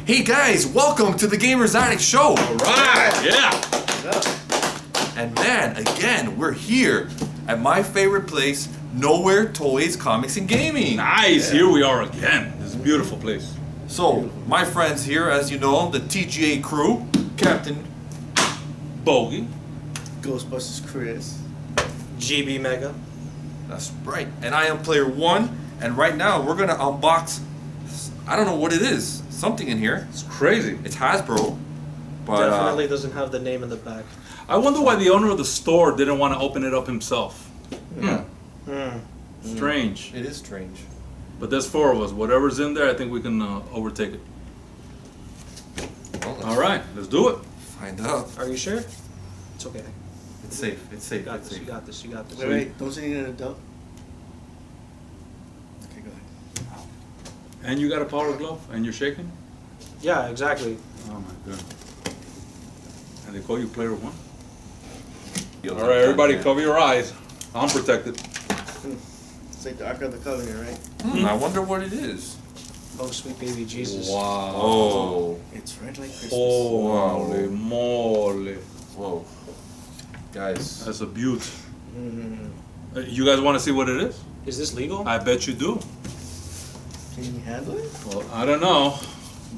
Hey guys, welcome to the Gamers Addict Show. All right, yeah. And man, again, we're here at my favorite place, Nowhere Toys, Comics, and Gaming. Nice, here we are again. This is a beautiful place. So, my friends here, as you know, the T.G.A crew, Captain Bogy. Ghostbusters Chris. GB Mega. That's right. And I am Player One, and right now we're gonna unbox, I don't know what it is, something in here. It's crazy. It's Hasbro, but Definitely doesn't have the name in the back. I wonder why the owner of the store didn't want to open it up himself. Strange. it is strange. But there's four of us. Whatever's in there, I think we can overtake it. Well, All right, let's do it. find out. Are you sure? It's okay. It's safe. It's safe. You got It's this. You safe. got this. You got this. Wait, don't say you need an adult. Okay, go ahead. And you got a power glove, and you're shaking? Yeah, exactly. Oh my god. And they call you Player One? Feels All like right, that, everybody, man. cover your eyes. I'm protected. It's like the Ark of the Covenant, right? I wonder what it is. Oh, sweet baby Jesus. Wow. Oh. It's red like Christmas. Holy moly. Whoa. Guys. That's a beaut. You guys want to see what it is? Is this legal? I bet you do. Can you handle it? Well, I don't know,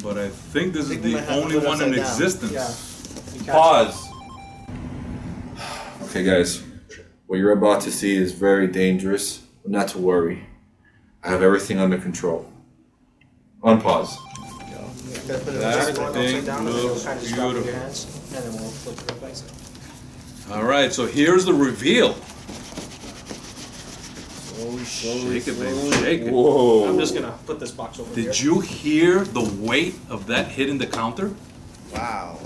but I think this is we the might have to only put it one in upside down. existence. Yeah. You catch Pause. Okay, guys. What you're about to see is very dangerous, but not to worry. I have everything under control. Unpause. You gotta put it it. That Try to upside go thing upside down and then you'll looks kind of strap with your beautiful. hands, and then we'll flip it right back. All right, so here's the reveal. Slowly, Shake it, baby, shake it. Whoa. I'm just gonna put this box over here. Did you hear the weight of that hitting the counter? Wow.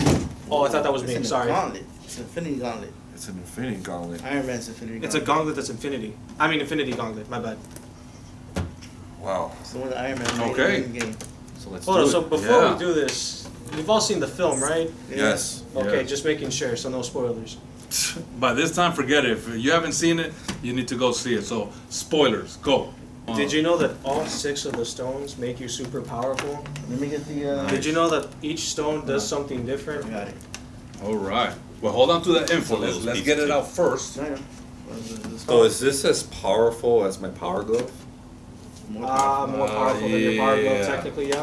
Oh, I thought that was It's me. an Sorry. Gauntlet. It's an Infinity Gaunlet. It's an Infinity Gaunlet. Iron Man's Infinity Gauntlet. It's a gauntlet that's infinity. I mean Infinity Gauntlet. My bad. Wow. It's the one that Iron Man made Okay. in the game. So let's Hold on. do So it. before Yeah. we do this, you've all seen the film, right? Yes. Okay, Yeah. just making sure, so no spoilers. By this time, forget it. If you haven't seen it, you need to go see it. So, spoilers, go. Did you know that all 6 of the stones make you super powerful? Let me get the. Did you know that each stone does something different? I got it. All right. Well, hold on to that info. Let's get it out first. No, no. What is it? This So is this as powerful as my power glove? more powerful. More powerful than your power glove, yeah. technically, yeah.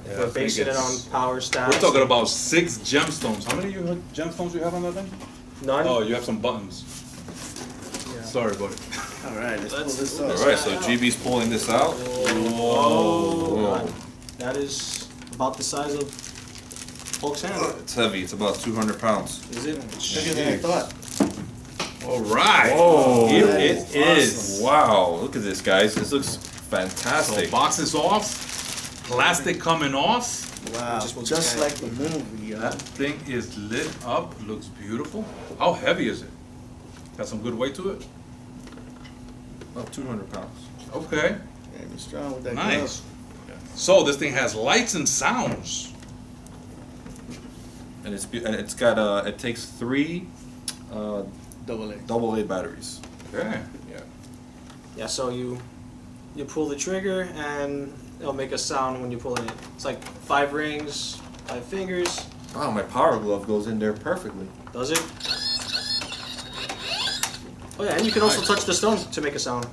Yeah, We're I think basing it on it's- power stats. We're talking about 6 gemstones. How many gemstones you have on that thing? None? Oh, you have some buttons. Yeah. Sorry, buddy. Alright, let's pull Let's this pull up. this Alright, so GB's pulling this out. Oh, Whoa. God. That is about the size of Hulk's hand. It's heavy. It's about 200 pounds. Is it? Bigger than I thought. All right. Whoa. Here That it is is. Wow. Look at this, guys. This looks So fantastic. box is off. Plastic coming off. Wow. Just looks Just bad. like the movie, That thing is lit up. Looks beautiful. How heavy is it? Got some good weight to it. About 200 pounds. Okay. Yeah, you're strong with that Nice. So this thing has lights and sounds. And it's got it takes 3 glove. Double A. AA batteries. Okay. Yeah. Yeah, so you pull the trigger and it'll make a sound when you pull it. It's like 5 rings, 5 fingers. Wow, my power glove goes in there perfectly. Does it? Oh yeah, and you can also touch the stone to make a sound.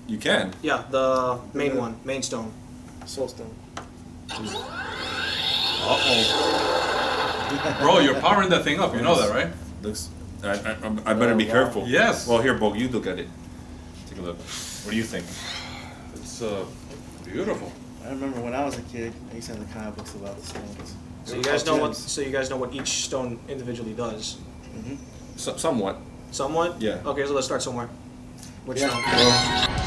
You can. Yeah, the main one, main stone. Soul Stone. Uh-oh. Bro, you're powering that thing up. You know that, right? Looks. I better be wow. careful. Yes. Well, here, Bogy, you look at it. Take a look. What do you think? It's beautiful. I remember when I was a kid, I used to have the comic books about the stones. So you guys know what each stone individually does. Mm-hmm. Somewhat. Somewhat? Yeah. Okay, so let's start somewhere. Which Yeah. stone?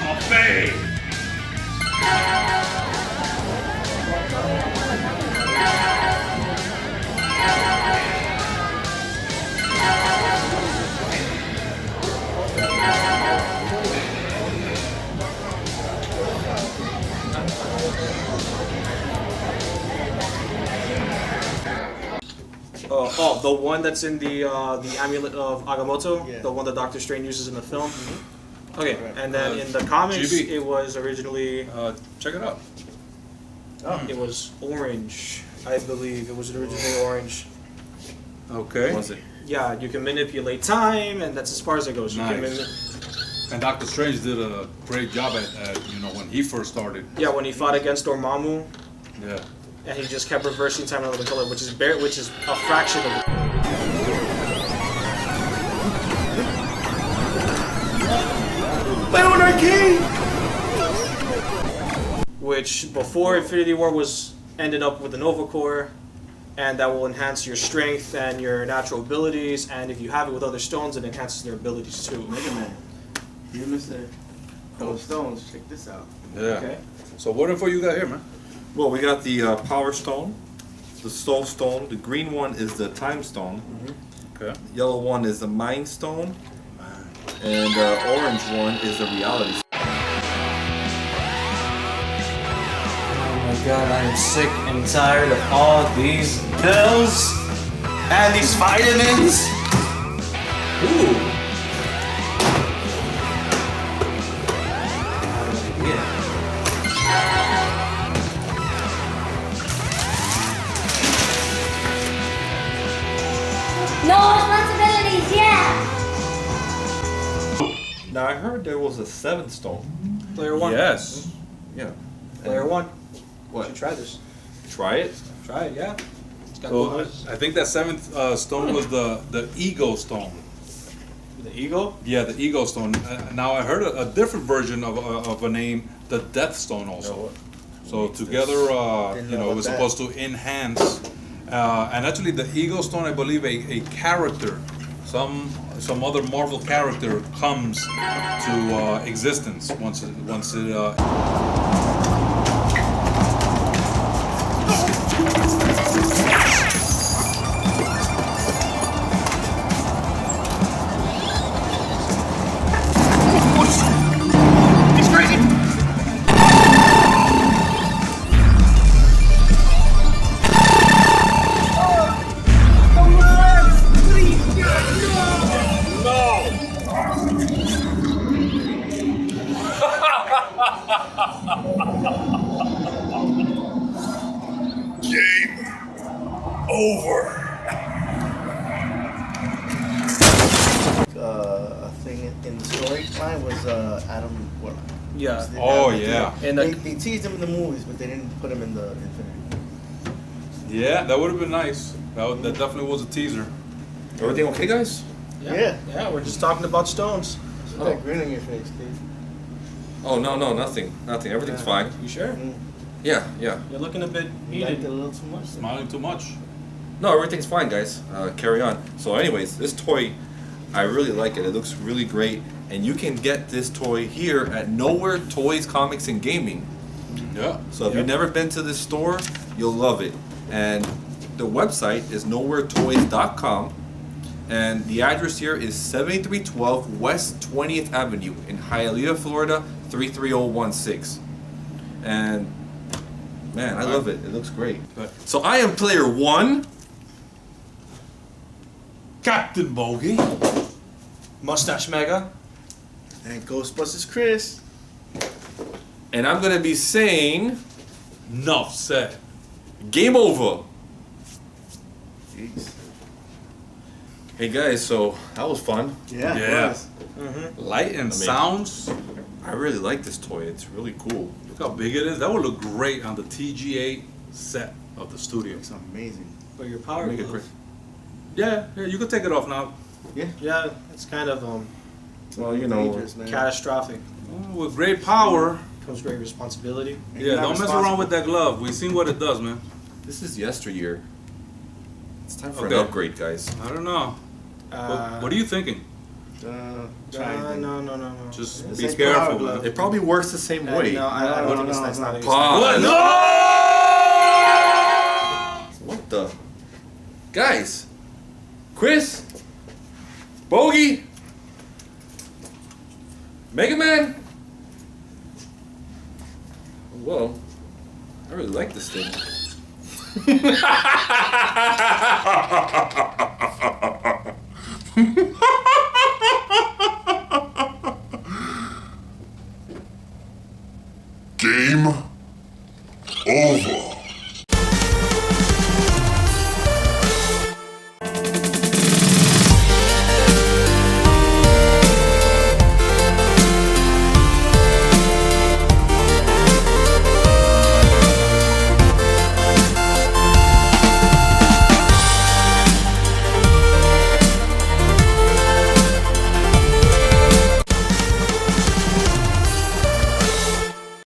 Obey. Oh, the one that's in the amulet of Agamotto, Yeah. the one that Doctor Strange uses in the film. Okay, Right. and then in the comics, GB. it was originally Check it out. it was orange, I believe. It was originally orange. Okay. Was it? Yeah, you can manipulate time, and that's as far as it goes. You can Nice. And Doctor Strange did a great job at when he first started. yeah, when he fought against Dormammu, Yeah. and he just kept reversing time another color, which is a fraction of the. Which before Infinity War ended up with the Nova Core, and that will enhance your strength and your natural abilities. And if you have it with other stones, it enhances their abilities too. Mega Man. You missed it. Those stones. Check this out. Yeah. Okay. So what info you got here, man? Well, we got the Power Stone, the Soul Stone. The green one is the Time Stone. Okay. Yellow one is the Mind Stone. And the orange one is the Reality Stone. Oh my god, I am sick and tired of all these pills and these vitamins. Ooh. No responsibilities, yeah! Now, I heard there was a 7th stone. Player one. Yes. Yeah. Player one. What? You should try this. Try it? Try it, yeah. It's got So good. I think that 7th stone was the Ego Stone. The eagle. Yeah, the Ego Stone. Now I heard a different version of a name, the Death Stone also. So together, Didn't know it about was that. supposed to enhance. And actually, the Ego Stone, I believe, a character, some other Marvel character comes to existence once it. A thing in the storyline was Adam Warlock. Yeah. Oh, yeah. And They teased him in the movies, but they didn't put him in the Infinity. Yeah, that would have been nice. That definitely was a teaser. Everything okay, guys? Yeah. Yeah, we're just talking about stones. Put that grin on your face, kid. Oh, no, nothing. Nothing. Everything's fine. You sure? Mm. Yeah. You're looking a bit You liked it heated. a little too much. Smiling too much. No, everything's fine, guys. Carry on. So, anyways, this toy, I really like it. It looks really great. And you can get this toy here at Nowhere Toys, Comics, and Gaming. Yeah. So if you've never been to this store, you'll love it. And the website is nowheretoys.com. And the address here is 7312 West 20th Avenue in Hialeah, Florida, 33016. And man, I love it. It looks great. Right. So I am player one. Captain Bogy. Mustache Mega. And Ghostbusters Chris. And I'm going to be saying Enough said. game over. Jeez. Hey guys, so that was fun. Yeah. Yeah. it was. Light and sounds. I really like this toy. It's really cool. Look how big it is. That would look great on the T.G.A. set of the studio. It's amazing. But your power Make it glove. quick. Yeah, you can take it off now. Yeah, it's kind of Well, you know, Dangerous, man. catastrophic. With great power. Comes great responsibility. And you're Yeah, not don't mess responsible. around with that glove. We've seen what it does, man. this is yesteryear. It's time for Okay. an upgrade, guys. I don't know. What are you thinking? Try it. No. Just This be ain't careful, power glove. man. It probably works the same way. No, I No, don't think no, that's no. not Pause. What? No! What the? Guys! Chris? Bogy? Mega Man? Well, I really like this thing. Game